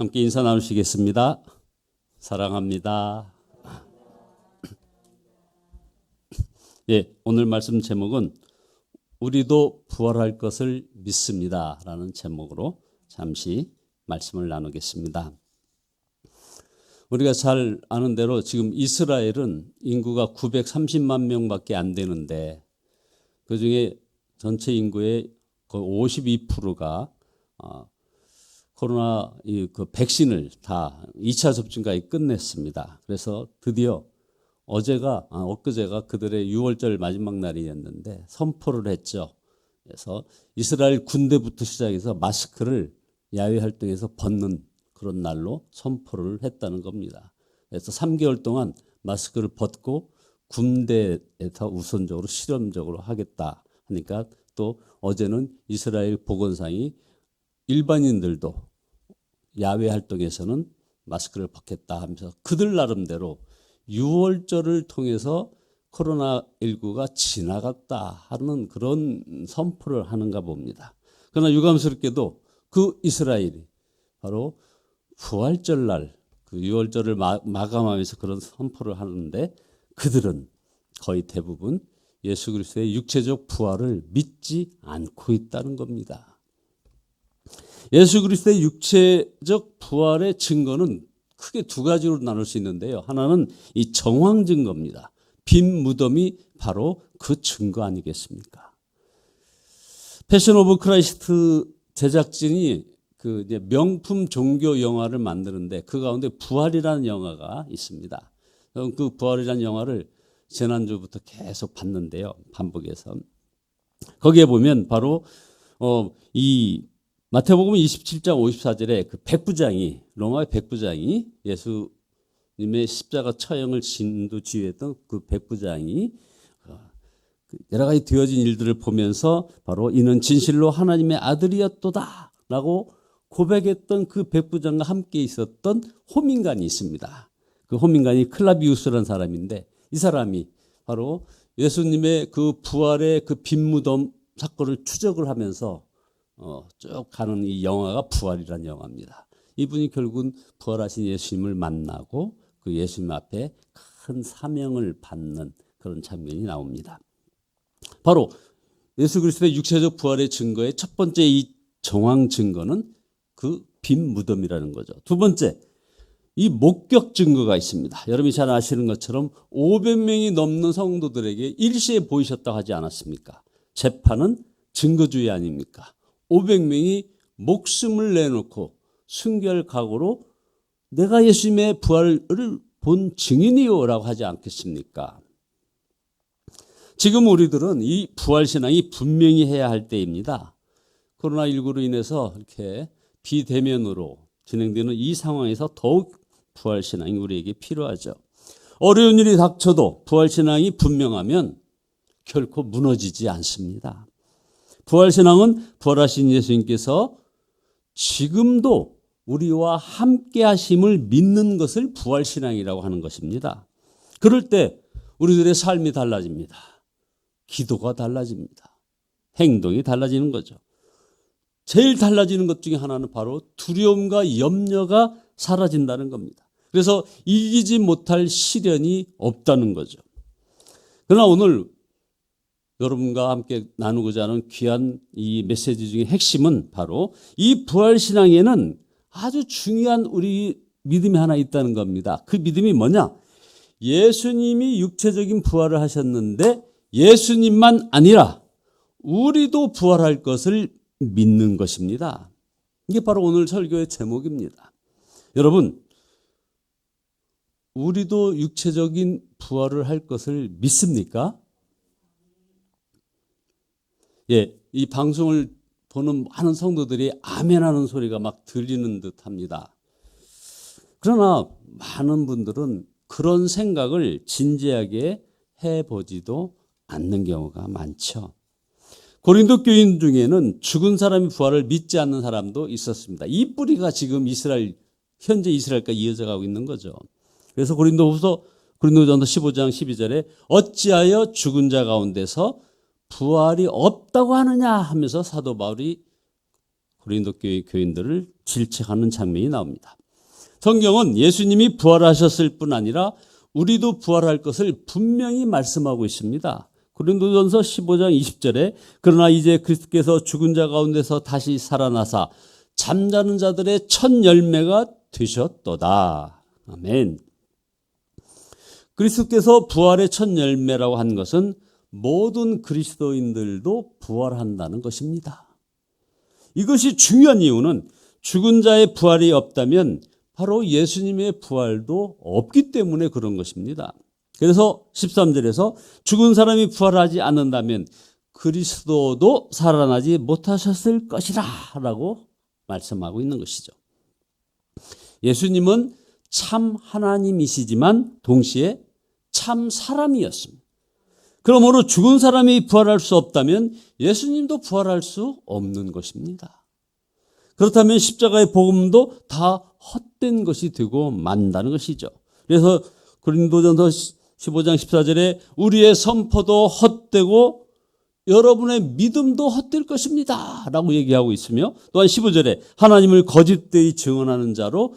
함께 인사 나누시겠습니다. 사랑합니다. 예, 오늘 말씀 제목은 우리도 부활할 것을 믿습니다 라는 제목으로 잠시 말씀을 나누겠습니다. 우리가 잘 아는 대로 지금 이스라엘은 인구가 930만 명밖에 안 되는데 그중에 전체 인구의 거의 52%가 코로나 그 백신을 다 2차 접종까지 끝냈습니다. 그래서 드디어 엊그제가 그들의 6월절 마지막 날이었는데 선포를 했죠. 그래서 이스라엘 군대부터 시작해서 마스크를 야외 활동에서 벗는 그런 날로 선포를 했다는 겁니다. 그래서 3개월 동안 마스크를 벗고 군대에서 우선적으로 실험적으로 하겠다 하니까 또 어제는 이스라엘 보건상이 일반인들도 야외 활동에서는 마스크를 벗겠다 하면서 그들 나름대로 6월절을 통해서 코로나19가 지나갔다 하는 그런 선포를 하는가 봅니다. 그러나 유감스럽게도 그 이스라엘이 바로 부활절 날 그 6월절을 마감하면서 그런 선포를 하는데 그들은 거의 대부분 예수 그리스도의 육체적 부활을 믿지 않고 있다는 겁니다. 예수 그리스도의 육체적 부활의 증거는 크게 두 가지로 나눌 수 있는데요. 하나는 이 정황 증거입니다. 빈 무덤이 바로 그 증거 아니겠습니까? 패션 오브 크라이스트 제작진이 그 이제 명품 종교 영화를 만드는데 그 가운데 부활이라는 영화가 있습니다. 그 부활이라는 영화를 지난주부터 계속 봤는데요. 반복해서. 거기에 보면 바로 이 마태복음 27장 54절에 그 백부장이 로마의 백부장이 예수님의 십자가 처형을 진두지휘했던 그 백부장이 여러 가지 되어진 일들을 보면서 바로 이는 진실로 하나님의 아들이었도다 라고 고백했던 그 백부장과 함께 있었던 호민관이 있습니다. 그 호민관이 클라비우스라는 사람인데 이 사람이 바로 예수님의 그 부활의 그 빈무덤 사건을 추적을 하면서 쭉 가는 이 영화가 부활이라는 영화입니다. 이분이 결국은 부활하신 예수님을 만나고 그 예수님 앞에 큰 사명을 받는 그런 장면이 나옵니다. 바로 예수 그리스도의 육체적 부활의 증거의 첫 번째 이 정황 증거는 그 빈 무덤이라는 거죠. 두 번째, 이 목격 증거가 있습니다. 여러분이 잘 아시는 것처럼 500명이 넘는 성도들에게 일시에 보이셨다고 하지 않았습니까? 재판은 증거주의 아닙니까? 500명이 목숨을 내놓고 순결 각오로 내가 예수님의 부활을 본 증인이요라고 하지 않겠습니까? 지금 우리들은 이 부활신앙이 분명히 해야 할 때입니다. 코로나19로 인해서 이렇게 비대면으로 진행되는 이 상황에서 더욱 부활신앙이 우리에게 필요하죠. 어려운 일이 닥쳐도 부활신앙이 분명하면 결코 무너지지 않습니다. 부활신앙은 부활하신 예수님께서 지금도 우리와 함께 하심을 믿는 것을 부활신앙이라고 하는 것입니다. 그럴 때 우리들의 삶이 달라집니다. 기도가 달라집니다. 행동이 달라지는 거죠. 제일 달라지는 것 중에 하나는 바로 두려움과 염려가 사라진다는 겁니다. 그래서 이기지 못할 시련이 없다는 거죠. 그러나 오늘 여러분과 함께 나누고자 하는 귀한 이 메시지 중에 핵심은 바로 이 부활신앙에는 아주 중요한 우리 믿음이 하나 있다는 겁니다. 그 믿음이 뭐냐? 예수님이 육체적인 부활을 하셨는데 예수님만 아니라 우리도 부활할 것을 믿는 것입니다. 이게 바로 오늘 설교의 제목입니다. 여러분, 우리도 육체적인 부활을 할 것을 믿습니까? 예, 이 방송을 보는 많은 성도들이 아멘하는 소리가 막 들리는 듯합니다. 그러나 많은 분들은 그런 생각을 진지하게 해보지도 않는 경우가 많죠. 고린도 교인 중에는 죽은 사람이 부활을 믿지 않는 사람도 있었습니다. 이 뿌리가 지금 현재 이스라엘까지 이어져 가고 있는 거죠. 그래서 고린도전서 15장 12절에 어찌하여 죽은 자 가운데서 부활이 없다고 하느냐 하면서 사도 바울이 고린도 교회 교인들을 질책하는 장면이 나옵니다. 성경은 예수님이 부활하셨을 뿐 아니라 우리도 부활할 것을 분명히 말씀하고 있습니다. 고린도전서 15장 20절에 그러나 이제 그리스도께서 죽은 자 가운데서 다시 살아나사 잠자는 자들의 첫 열매가 되셨도다. 아멘. 그리스도께서 부활의 첫 열매라고 한 것은 모든 그리스도인들도 부활한다는 것입니다. 이것이 중요한 이유는 죽은 자의 부활이 없다면 바로 예수님의 부활도 없기 때문에 그런 것입니다. 그래서 13절에서 죽은 사람이 부활하지 않는다면 그리스도도 살아나지 못하셨을 것이라 라고 말씀하고 있는 것이죠. 예수님은 참 하나님이시지만 동시에 참 사람이었습니다. 그러므로 죽은 사람이 부활할 수 없다면 예수님도 부활할 수 없는 것입니다. 그렇다면 십자가의 복음도 다 헛된 것이 되고 만다는 것이죠. 그래서 고린도전서 15장 14절에 우리의 선포도 헛되고 여러분의 믿음도 헛될 것입니다 라고 얘기하고 있으며, 또한 15절에 하나님을 거짓되이 증언하는 자로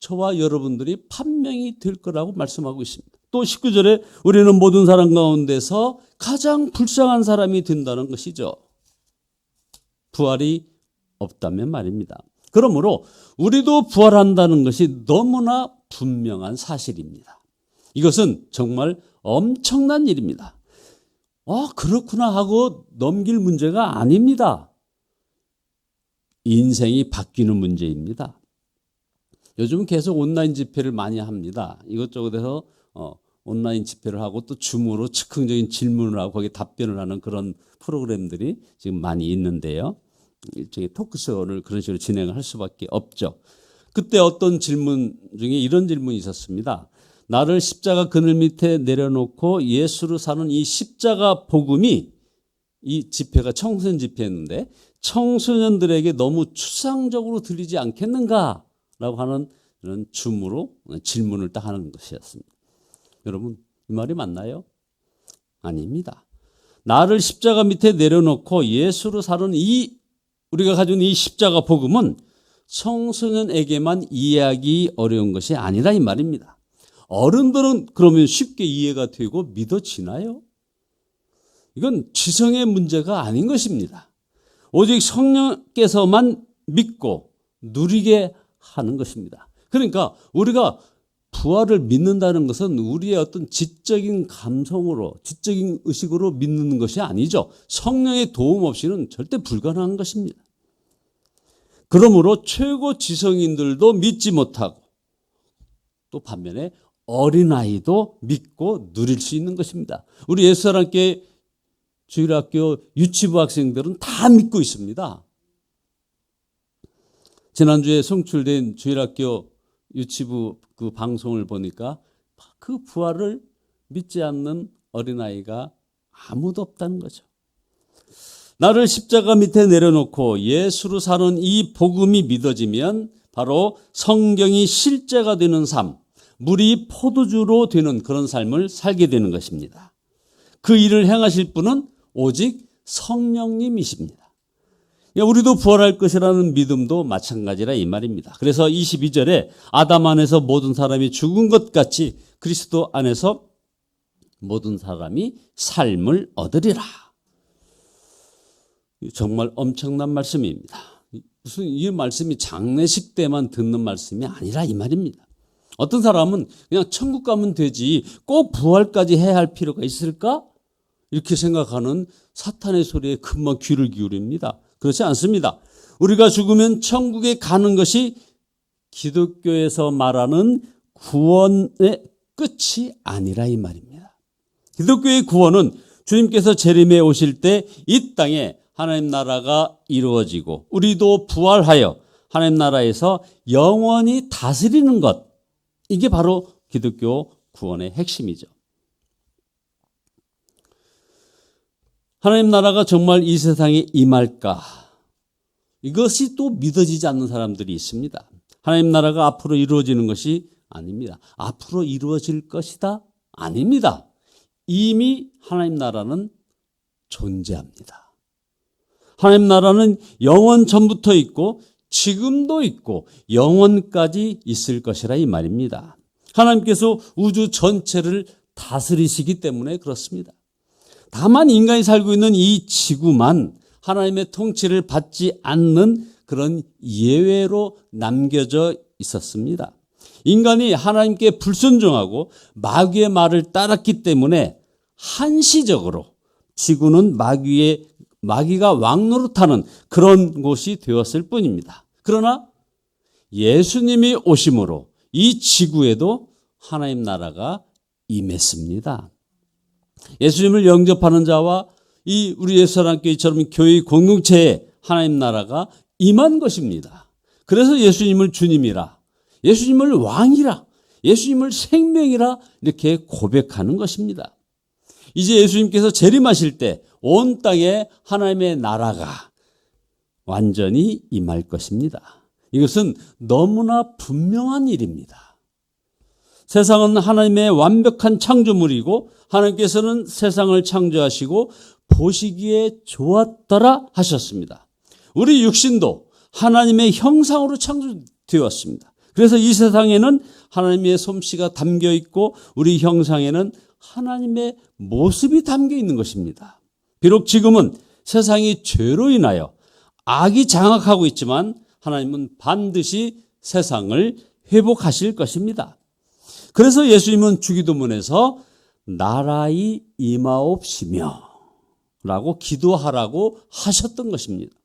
저와 여러분들이 판명이 될 거라고 말씀하고 있습니다. 또 19절에 우리는 모든 사람 가운데서 가장 불쌍한 사람이 된다는 것이죠. 부활이 없다면 말입니다. 그러므로 우리도 부활한다는 것이 너무나 분명한 사실입니다. 이것은 정말 엄청난 일입니다. 그렇구나 하고 넘길 문제가 아닙니다. 인생이 바뀌는 문제입니다. 요즘은 계속 온라인 집회를 많이 합니다. 이것저것에서 온라인 집회를 하고 또 줌으로 즉흥적인 질문을 하고 거기에 답변을 하는 그런 프로그램들이 지금 많이 있는데요. 일종의 토크쇼를 그런 식으로 진행을 할 수밖에 없죠. 그때 어떤 질문 중에 이런 질문이 있었습니다. 나를 십자가 그늘 밑에 내려놓고 예수로 사는 이 십자가 복음이, 이 집회가 청소년 집회였는데 청소년들에게 너무 추상적으로 들리지 않겠는가 라고 하는 이런 줌으로 질문을 딱 하는 것이었습니다. 여러분, 이 말이 맞나요? 아닙니다. 나를 십자가 밑에 내려놓고 예수로 사는 우리가 가진 이 십자가 복음은 청소년에게만 이해하기 어려운 것이 아니라 이 말입니다. 어른들은 그러면 쉽게 이해가 되고 믿어지나요? 이건 지성의 문제가 아닌 것입니다. 오직 성령께서만 믿고 누리게 하는 것입니다. 그러니까 우리가 부활을 믿는다는 것은 우리의 어떤 지적인 감성으로, 지적인 의식으로 믿는 것이 아니죠. 성령의 도움 없이는 절대 불가능한 것입니다. 그러므로 최고 지성인들도 믿지 못하고 또 반면에 어린아이도 믿고 누릴 수 있는 것입니다. 우리 예수사랑교회 주일학교 유치부 학생들은 다 믿고 있습니다. 지난주에 송출된 주일학교 유치부 그 방송을 보니까 그 부활을 믿지 않는 어린아이가 아무도 없다는 거죠. 나를 십자가 밑에 내려놓고 예수로 사는 이 복음이 믿어지면 바로 성경이 실제가 되는 삶, 물이 포도주로 되는 그런 삶을 살게 되는 것입니다. 그 일을 행하실 분은 오직 성령님이십니다. 우리도 부활할 것이라는 믿음도 마찬가지라 이 말입니다. 그래서 22절에 아담 안에서 모든 사람이 죽은 것 같이 그리스도 안에서 모든 사람이 삶을 얻으리라. 정말 엄청난 말씀입니다. 무슨 이 말씀이 장례식 때만 듣는 말씀이 아니라 이 말입니다. 어떤 사람은 그냥 천국 가면 되지 꼭 부활까지 해야 할 필요가 있을까? 이렇게 생각하는 사탄의 소리에 금방 귀를 기울입니다. 그렇지 않습니다. 우리가 죽으면 천국에 가는 것이 기독교에서 말하는 구원의 끝이 아니라 이 말입니다. 기독교의 구원은 주님께서 재림에 오실 때 이 땅에 하나님 나라가 이루어지고 우리도 부활하여 하나님 나라에서 영원히 다스리는 것, 이게 바로 기독교 구원의 핵심이죠. 하나님 나라가 정말 이 세상에 임할까? 이것이 또 믿어지지 않는 사람들이 있습니다. 하나님 나라가 앞으로 이루어지는 것이 아닙니다. 앞으로 이루어질 것이다? 아닙니다. 이미 하나님 나라는 존재합니다. 하나님 나라는 영원 전부터 있고 지금도 있고 영원까지 있을 것이라 이 말입니다. 하나님께서 우주 전체를 다스리시기 때문에 그렇습니다. 다만 인간이 살고 있는 이 지구만 하나님의 통치를 받지 않는 그런 예외로 남겨져 있었습니다. 인간이 하나님께 불순종하고 마귀의 말을 따랐기 때문에 한시적으로 지구는 마귀가 왕노릇하는 그런 곳이 되었을 뿐입니다. 그러나 예수님이 오심으로 이 지구에도 하나님 나라가 임했습니다. 예수님을 영접하는 자와 이 우리 예수사랑교회처럼 교회 공동체에 하나님 나라가 임한 것입니다. 그래서 예수님을 주님이라, 예수님을 왕이라, 예수님을 생명이라 이렇게 고백하는 것입니다. 이제 예수님께서 재림하실 때 온 땅에 하나님의 나라가 완전히 임할 것입니다. 이것은 너무나 분명한 일입니다. 세상은 하나님의 완벽한 창조물이고 하나님께서는 세상을 창조하시고 보시기에 좋았더라 하셨습니다. 우리 육신도 하나님의 형상으로 창조되었습니다. 그래서 이 세상에는 하나님의 솜씨가 담겨 있고 우리 형상에는 하나님의 모습이 담겨 있는 것입니다. 비록 지금은 세상이 죄로 인하여 악이 장악하고 있지만 하나님은 반드시 세상을 회복하실 것입니다. 그래서 예수님은 주기도문에서 나라의 임하옵시며 라고 기도하라고 하셨던 것입니다.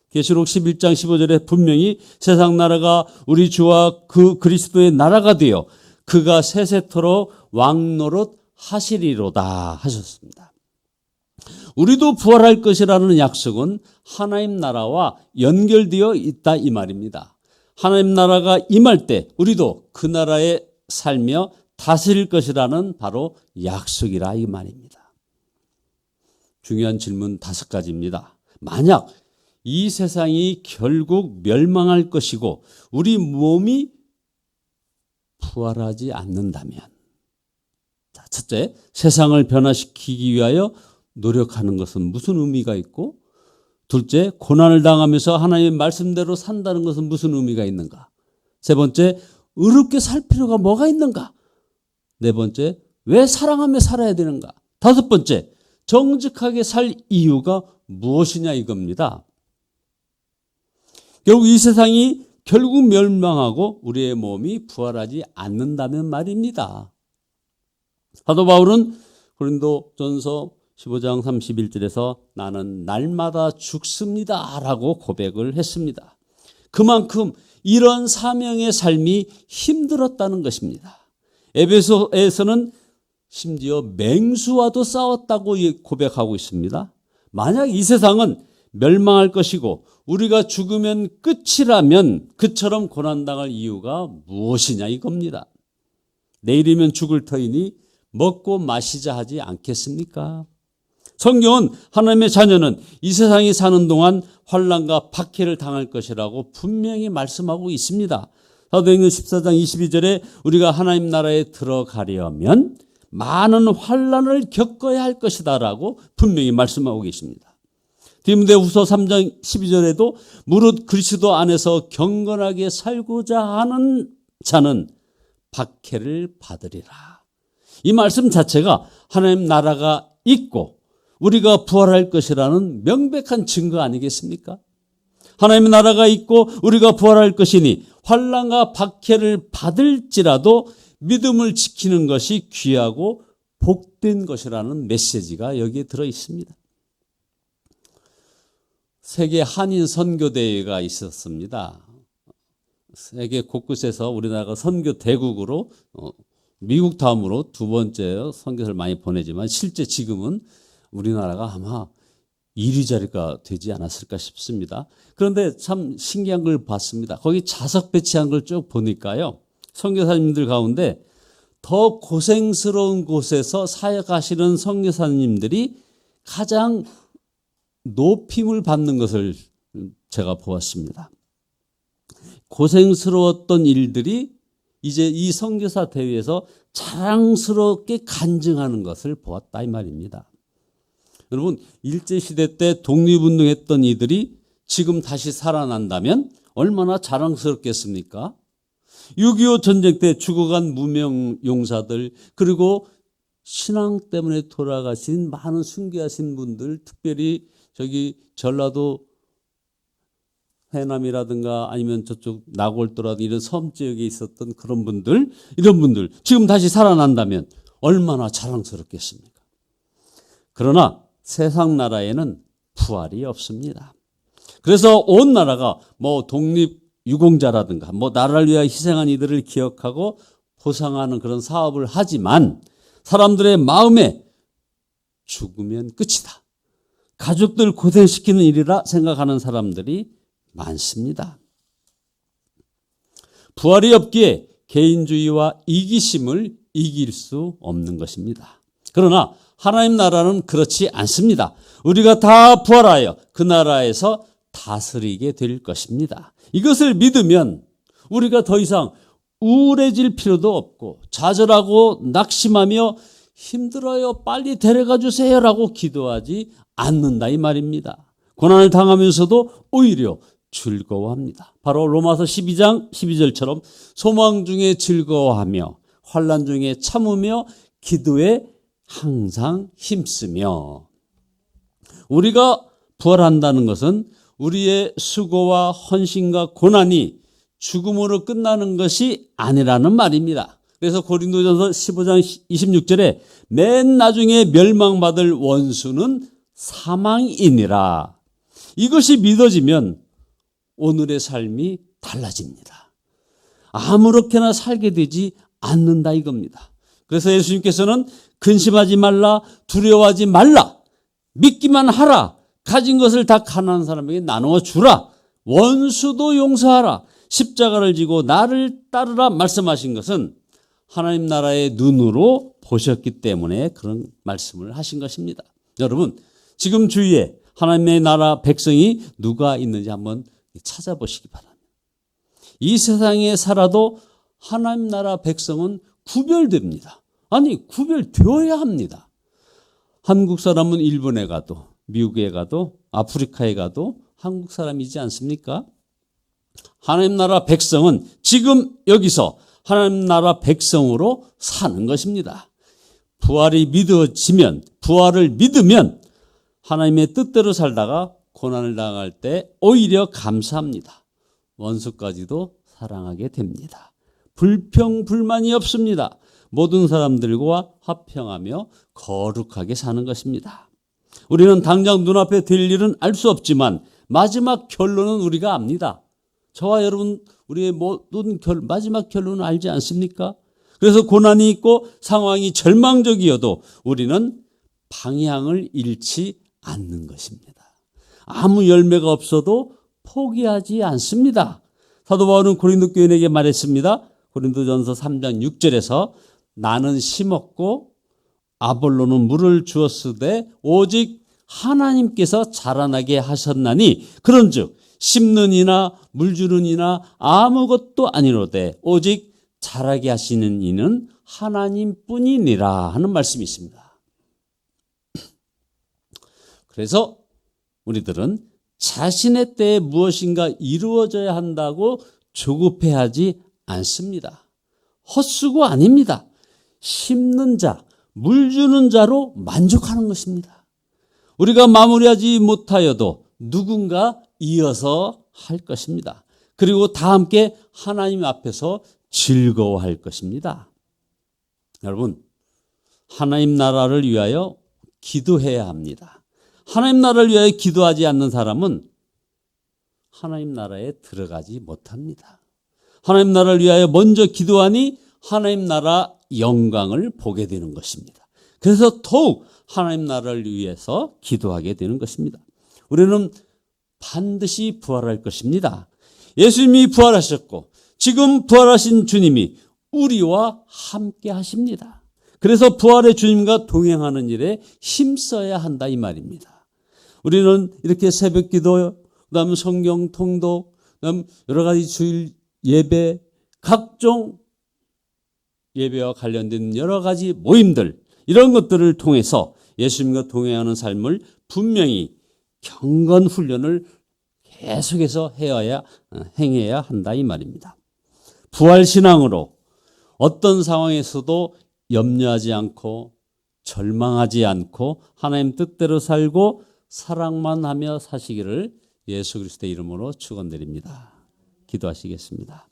계시록 11장 15절에 분명히 세상 나라가 우리 주와 그 그리스도의 나라가 되어 그가 세세토록 왕노릇 하시리로다 하셨습니다. 우리도 부활할 것이라는 약속은 하나님 나라와 연결되어 있다 이 말입니다. 하나님 나라가 임할 때 우리도 그 나라에 살며 다스릴 것이라는 바로 약속이라 이 말입니다. 중요한 질문 5가지입니다. 만약 이 세상이 결국 멸망할 것이고 우리 몸이 부활하지 않는다면, 첫째, 세상을 변화시키기 위하여 노력하는 것은 무슨 의미가 있고, 둘째, 고난을 당하면서 하나님의 말씀대로 산다는 것은 무슨 의미가 있는가? 세 번째, 의롭게 살 필요가 뭐가 있는가? 네 번째, 왜 사랑하며 살아야 되는가? 다섯 번째, 정직하게 살 이유가 무엇이냐 이겁니다. 결국 이 세상이 결국 멸망하고 우리의 몸이 부활하지 않는다면 말입니다. 사도 바울은 고린도전서 15장 31절에서 나는 날마다 죽습니다 라고 고백을 했습니다. 그만큼 이런 사명의 삶이 힘들었다는 것입니다. 에베소에서는 심지어 맹수와도 싸웠다고 고백하고 있습니다. 만약 이 세상은 멸망할 것이고 우리가 죽으면 끝이라면 그처럼 고난당할 이유가 무엇이냐 이겁니다. 내일이면 죽을 터이니 먹고 마시자 하지 않겠습니까? 성경은 하나님의 자녀는 이 세상에 사는 동안 환난과 박해를 당할 것이라고 분명히 말씀하고 있습니다. 사도행전 14장 22절에 우리가 하나님 나라에 들어가려면 많은 환난을 겪어야 할 것이다 라고 분명히 말씀하고 계십니다. 디모데후서 3장 12절에도 무릇 그리스도 안에서 경건하게 살고자 하는 자는 박해를 받으리라. 이 말씀 자체가 하나님 나라가 있고 우리가 부활할 것이라는 명백한 증거 아니겠습니까? 하나님의 나라가 있고 우리가 부활할 것이니 환난과 박해를 받을지라도 믿음을 지키는 것이 귀하고 복된 것이라는 메시지가 여기에 들어 있습니다. 세계 한인 선교대회가 있었습니다. 세계 곳곳에서 우리나라가 선교 대국으로 미국 다음으로 두 번째 선교사를 많이 보내지만 실제 지금은 우리나라가 아마 1위 자리가 되지 않았을까 싶습니다. 그런데 참 신기한 걸 봤습니다. 거기 좌석 배치한 걸 쭉 보니까요. 선교사님들 가운데 더 고생스러운 곳에서 사역하시는 선교사님들이 가장 높임을 받는 것을 제가 보았습니다. 고생스러웠던 일들이 이제 이 선교사 대회에서 자랑스럽게 간증하는 것을 보았다 이 말입니다. 여러분, 일제시대 때 독립운동했던 이들이 지금 다시 살아난다면 얼마나 자랑스럽겠습니까? 6.25 전쟁 때 죽어간 무명 용사들, 그리고 신앙 때문에 돌아가신 많은 순교하신 분들, 특별히 저기 전라도 해남이라든가 아니면 저쪽 나골도라든가 이런 섬 지역에 있었던 그런 분들, 이런 분들 지금 다시 살아난다면 얼마나 자랑스럽겠습니까? 그러나 세상 나라에는 부활이 없습니다. 그래서 온 나라가 뭐 독립 유공자라든가 뭐 나라를 위하여 희생한 이들을 기억하고 보상하는 그런 사업을 하지만 사람들의 마음에 죽으면 끝이다, 가족들 고생시키는 일이라 생각하는 사람들이 많습니다. 부활이 없기에 개인주의와 이기심을 이길 수 없는 것입니다. 그러나 하나님 나라는 그렇지 않습니다. 우리가 다 부활하여 그 나라에서 다스리게 될 것입니다. 이것을 믿으면 우리가 더 이상 우울해질 필요도 없고 좌절하고 낙심하며 힘들어요, 빨리 데려가 주세요라고 기도하지 않는다 이 말입니다. 고난을 당하면서도 오히려 즐거워합니다. 바로 로마서 12장 12절처럼 소망 중에 즐거워하며 환난 중에 참으며 기도에 항상 힘쓰며. 우리가 부활한다는 것은 우리의 수고와 헌신과 고난이 죽음으로 끝나는 것이 아니라는 말입니다. 그래서 고린도전서 15장 26절에 맨 나중에 멸망받을 원수는 사망이니라. 이것이 믿어지면 오늘의 삶이 달라집니다. 아무렇게나 살게 되지 않는다 이겁니다. 그래서 예수님께서는 근심하지 말라, 두려워하지 말라, 믿기만 하라, 가진 것을 다 가난한 사람에게 나누어 주라, 원수도 용서하라, 십자가를 지고 나를 따르라 말씀하신 것은 하나님 나라의 눈으로 보셨기 때문에 그런 말씀을 하신 것입니다. 여러분, 지금 주위에 하나님의 나라 백성이 누가 있는지 한번 찾아보시기 바랍니다. 이 세상에 살아도 하나님 나라 백성은 구별됩니다. 아니, 구별되어야 합니다. 한국 사람은 일본에 가도 미국에 가도 아프리카에 가도 한국 사람이지 않습니까? 하나님 나라 백성은 지금 여기서 하나님 나라 백성으로 사는 것입니다. 부활이 믿어지면, 부활을 믿으면 하나님의 뜻대로 살다가 고난을 당할 때 오히려 감사합니다. 원수까지도 사랑하게 됩니다. 불평불만이 없습니다. 모든 사람들과 화평하며 거룩하게 사는 것입니다. 우리는 당장 눈앞에 될 일은 알 수 없지만 마지막 결론은 우리가 압니다. 저와 여러분, 우리의 모든 마지막 결론은 알지 않습니까? 그래서 고난이 있고 상황이 절망적이어도 우리는 방향을 잃지 않는 것입니다. 아무 열매가 없어도 포기하지 않습니다. 사도 바울은 고린도 교인에게 말했습니다. 고린도전서 3장 6절에서 나는 심었고 아볼로는 물을 주었으되 오직 하나님께서 자라나게 하셨나니 그런즉 심는 이나 물 주는 이나 아무것도 아니로되 오직 자라게 하시는 이는 하나님뿐이니라 하는 말씀이 있습니다. 그래서 우리들은 자신의 때에 무엇인가 이루어져야 한다고 조급해하지 않습니다. 헛수고 아닙니다. 심는 자, 물 주는 자로 만족하는 것입니다. 우리가 마무리하지 못하여도 누군가 이어서 할 것입니다. 그리고 다 함께 하나님 앞에서 즐거워할 것입니다. 여러분, 하나님 나라를 위하여 기도해야 합니다. 하나님 나라를 위하여 기도하지 않는 사람은 하나님 나라에 들어가지 못합니다. 하나님 나라를 위하여 먼저 기도하니 하나님 나라 영광을 보게 되는 것입니다. 그래서 더욱 하나님 나라를 위해서 기도하게 되는 것입니다. 우리는 반드시 부활할 것입니다. 예수님이 부활하셨고 지금 부활하신 주님이 우리와 함께 하십니다. 그래서 부활의 주님과 동행하는 일에 힘써야 한다 이 말입니다. 우리는 이렇게 새벽 기도, 그다음 성경 통독, 그다음 여러 가지 주일 예배, 각종 예배와 관련된 여러 가지 모임들, 이런 것들을 통해서 예수님과 동행하는 삶을 분명히 경건 훈련을 계속해서 행해야 한다 이 말입니다. 부활신앙으로 어떤 상황에서도 염려하지 않고 절망하지 않고 하나님 뜻대로 살고 사랑만 하며 사시기를 예수 그리스도의 이름으로 축원드립니다. 기도하시겠습니다.